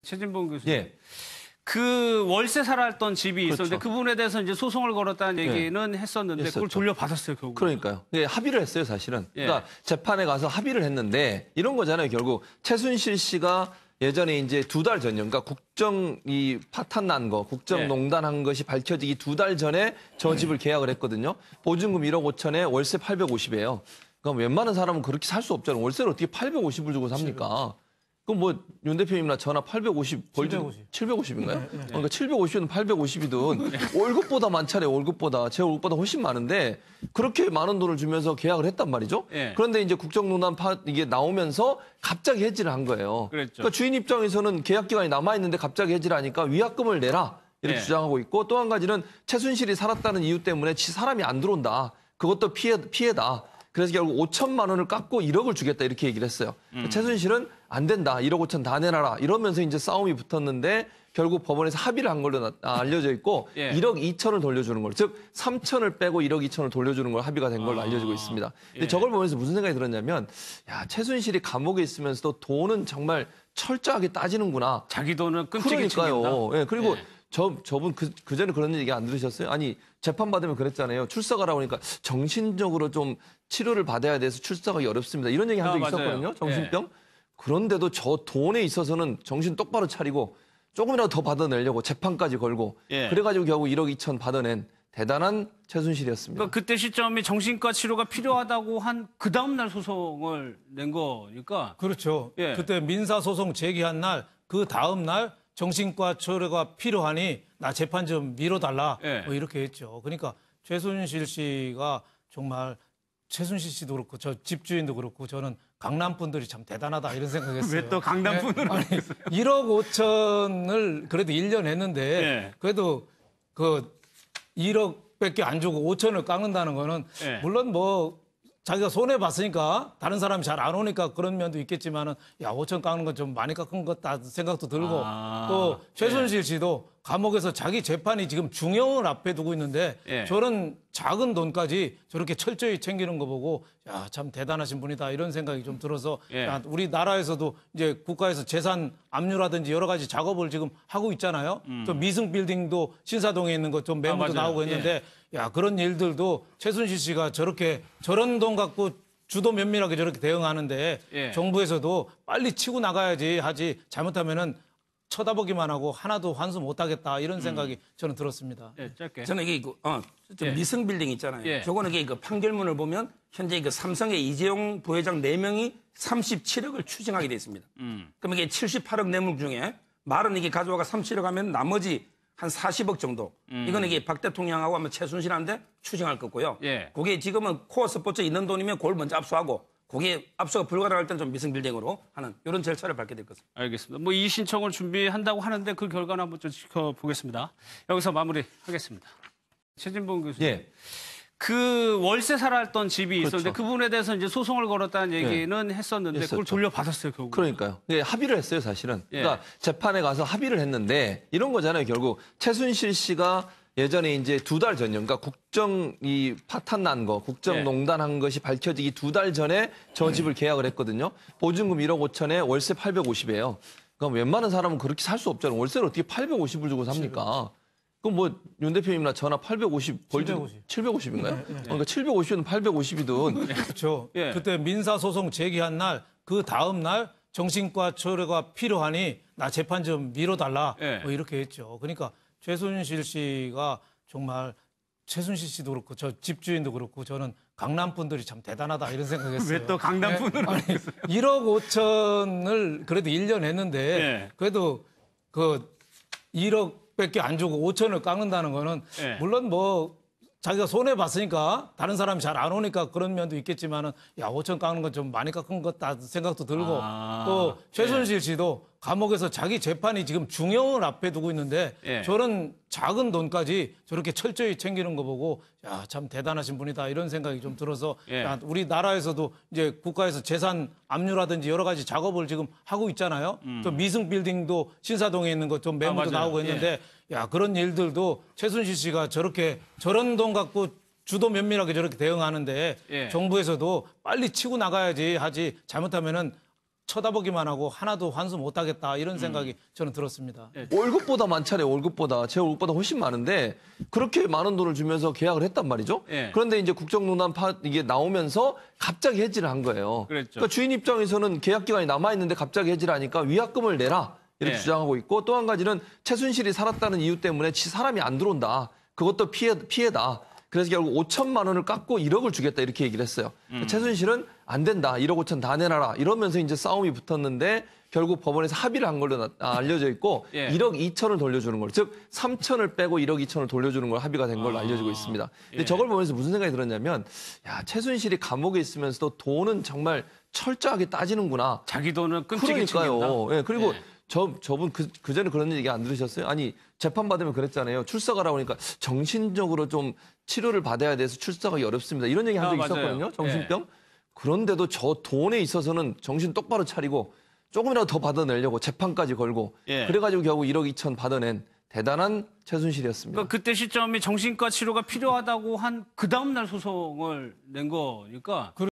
최진봉 교수님. 예. 그 월세 살았던 집이 있었는데 그렇죠. 그 부분에 대해서 이제 소송을 걸었다는 얘기는 했었는데 했었죠. 그걸 돌려받았어요, 결국. 그러니까요. 예, 합의를 했어요, 사실은. 예. 그러니까 재판에 가서 합의를 했는데 이런 거잖아요, 결국. 최순실 씨가 예전에 이제 2달 전이요. 그러니까 국정 이 파탄 난 거, 국정농단한 것이 밝혀지기 2달 전에 저 집을 계약을 했거든요. 보증금 1억 5천에 월세 850이에요. 그럼 웬만한 사람은 그렇게 살 수 없잖아요. 월세를 어떻게 850을 주고 삽니까? 그럼 뭐 윤 대표님이나 저나 850 벌죠? 750인가요? 그러니까 750이든 850이든 월급보다 많잖아요. 월급보다. 제 월급보다 훨씬 많은데 그렇게 많은 돈을 주면서 계약을 했단 말이죠. 예. 그런데 이제 국정농단 이게 나오면서 갑자기 해지를 한 거예요. 그랬죠. 그러니까 주인 입장에서는 계약 기간이 남아 있는데 갑자기 해지를 하니까 위약금을 내라 이렇게 예. 주장하고 있고 또 한 가지는 최순실이 살았다는 이유 때문에 사람이 안 들어온다. 그것도 피해다. 그래서 결국 5천만 원을 깎고 1억을 주겠다 이렇게 얘기를 했어요. 최순실은 안 된다. 1억 5천 다 내놔라. 이러면서 이제 싸움이 붙었는데 결국 법원에서 합의를 한 걸로 알려져 있고 예. 1억 2천을 돌려주는 걸로. 즉 3천을 빼고 1억 2천을 돌려주는 걸 합의가 된 걸로 알려지고 있습니다. 근데 예. 저걸 보면서 무슨 생각이 들었냐면 야 최순실이 감옥에 있으면서도 돈은 정말 철저하게 따지는구나. 자기 돈은 끔찍이 챙긴다. 그러니까요. 예, 그리고 예. 저분 그전에 그런 얘기 안 들으셨어요? 아니 재판 받으면 그랬잖아요. 출석하라고 하니까 정신적으로 좀 치료를 받아야 돼서 출석하기 어렵습니다. 이런 얘기 한 적이 맞아요. 있었거든요. 정신병. 그런데도 저 돈에 있어서는 정신 똑바로 차리고 조금이라도 더 받아내려고 재판까지 걸고 예. 그래가지고 결국 1억 2천 받아낸 대단한 최순실이었습니다. 그러니까 그때 시점이 정신과 치료가 필요하다고 한 그 다음날 소송을 낸 거니까. 그렇죠. 예. 그때 민사소송 제기한 날, 그 다음 날 정신과 치료가 필요하니 나 재판 좀 미뤄달라. 예. 뭐 이렇게 했죠. 그러니까 최순실 씨가 정말 최순실 씨도 그렇고 저 집주인도 그렇고 저는 강남 분들이 참 대단하다 이런 생각했어요. 왜 또 강남 분으로? 아니, 1억 5천을 그래도 1년 했는데 예. 그래도 그 1억밖에 안 주고 5천을 깎는다는 거는 예. 물론 뭐 자기가 손해 봤으니까 다른 사람이 잘 안 오니까 그런 면도 있겠지만은 야 5천 깎는 건 좀 많이 깎은 것 같다 생각도 들고 또 최순실 씨도 감옥에서 자기 재판이 지금 중형을 앞에 두고 있는데 예. 저런 작은 돈까지 저렇게 철저히 챙기는 거 보고 야 참 대단하신 분이다 이런 생각이 좀 들어서 예. 야, 우리나라에서도 이제 국가에서 재산 압류라든지 여러 가지 작업을 지금 하고 있잖아요. 또 미승 빌딩도 신사동에 있는 거 좀 매물도 맞아요. 나오고 했는데 야 그런 일들도 최순실 씨가 저렇게 저런 돈 갖고 주도 면밀하게 저렇게 대응하는데 예. 정부에서도 빨리 치고 나가야지 하지 잘못하면은 쳐다보기만 하고 하나도 환수 못하겠다 이런 생각이 저는 들었습니다. 예, 짧게. 저는 이게 예. 미승 빌딩 있잖아요. 예. 저거는 이게 그 판결문을 보면 현재 그 삼성의 이재용 부회장 4명이 37억을 추징하게 돼 있습니다. 그럼 이게 78억 뇌물 중에 말은 이게 가져와가 37억 하면 나머지 한 40억 정도. 이거는 이게 박 대통령하고 아마 최순실한테 추징할 거고요. 예. 그게 지금은 코어 스포츠 있는 돈이면 그걸 먼저 압수하고 그게 압수가 불가능할 때는 좀 미승 빌딩으로 하는 이런 절차를 밟게 될 것입니다. 알겠습니다. 뭐 이 신청을 준비한다고 하는데 그 결과는 한번 좀 지켜보겠습니다. 여기서 마무리하겠습니다. 최진봉 교수님. 예. 그 월세 살았던 집이 있었는데 그렇죠. 그 부분에 대해서 이제 소송을 걸었다는 얘기는 했었는데 그걸 했었죠. 돌려받았어요, 결국. 그러니까요. 예, 합의를 했어요, 사실은. 예. 그러니까 재판에 가서 합의를 했는데 이런 거잖아요, 결국. 최순실 씨가 예전에 이제 2달 전이요. 그러니까 국정 이 파탄 난 거, 국정농단한 것이 밝혀지기 2달 전에 저 집을 계약을 했거든요. 보증금 1억 5천에 월세 850이에요. 그럼 웬만한 사람은 그렇게 살 수 없잖아요. 월세를 어떻게 850을 주고 삽니까? 그럼 뭐 윤 대표님이나 저나 850 벌죠? 750인가요? 그러니까 750이든 850이든 그렇죠. 예. 그때 민사소송 제기한 날, 그 다음 날 정신과 치료가 필요하니 나 재판 좀 미뤄달라. 예. 뭐 이렇게 했죠. 그러니까 최순실 씨가 정말 최순실 씨도 그렇고 저 집주인도 그렇고 저는 강남 분들이 참 대단하다 이런 생각했어요. 왜 또 강남 분으로? 아니, 1억 5천을 그래도 1년 했는데 예. 그래도 그 1억밖에 안 주고 5천을 깎는다는 거는 예. 물론 뭐 자기가 손해 봤으니까 다른 사람이 잘 안 오니까 그런 면도 있겠지만은 야 5천 깎는 건 좀 많이 깎은 것 같다 생각도 들고 또 최순실 씨도 감옥에서 자기 재판이 지금 중형을 앞에 두고 있는데 예. 저런 작은 돈까지 저렇게 철저히 챙기는 거 보고 야 참 대단하신 분이다 이런 생각이 좀 들어서 예. 야, 우리나라에서도 이제 국가에서 재산 압류라든지 여러 가지 작업을 지금 하고 있잖아요. 또 미승 빌딩도 신사동에 있는 거 좀 매물도 맞아요. 나오고 했는데 야 그런 일들도 최순실 씨가 저렇게 저런 돈 갖고 주도 면밀하게 저렇게 대응하는데 예. 정부에서도 빨리 치고 나가야지 하지 잘못하면은 쳐다보기만 하고 하나도 환수 못하겠다 이런 생각이 저는 들었습니다. 월급보다 많잖아요. 월급보다. 제 월급보다 훨씬 많은데 그렇게 많은 돈을 주면서 계약을 했단 말이죠. 예. 그런데 이제 국정농단 이게 나오면서 갑자기 해지를 한 거예요. 그랬죠. 그러니까 주인 입장에서는 계약 기간이 남아 있는데 갑자기 해지를 하니까 위약금을 내라 이렇게 예. 주장하고 있고 또 한 가지는 최순실이 살았다는 이유 때문에 사람이 안 들어온다. 그것도 피해다. 그래서 결국 5천만 원을 깎고 1억을 주겠다 이렇게 얘기를 했어요. 최순실은 안 된다. 1억 5천 다 내놔라. 이러면서 이제 싸움이 붙었는데 결국 법원에서 합의를 한 걸로 알려져 있고 예. 1억 2천을 돌려주는 걸로 즉 3천을 빼고 1억 2천을 돌려주는 걸로 합의가 된 걸로 알려지고 있습니다. 근데 예. 저걸 보면서 무슨 생각이 들었냐면 야 최순실이 감옥에 있으면서도 돈은 정말 철저하게 따지는구나. 자기 돈은 끔찍이 챙긴다. 그러니까요. 예, 그리고 예. 저분 그 전에 그런 얘기 안 들으셨어요? 아니 재판 받으면 그랬잖아요. 출석하라고 하니까 정신적으로 좀 치료를 받아야 돼서 출석하기 어렵습니다. 이런 얘기 한 적이 맞아요. 있었거든요. 정신병. 그런데도 저 돈에 있어서는 정신 똑바로 차리고 조금이라도 더 받아내려고 재판까지 걸고 예. 그래가지고 결국 1억 2천 받아낸 대단한 최순실이었습니다. 그러니까 그때 시점이 정신과 치료가 필요하다고 한 그 다음 날 소송을 낸 거니까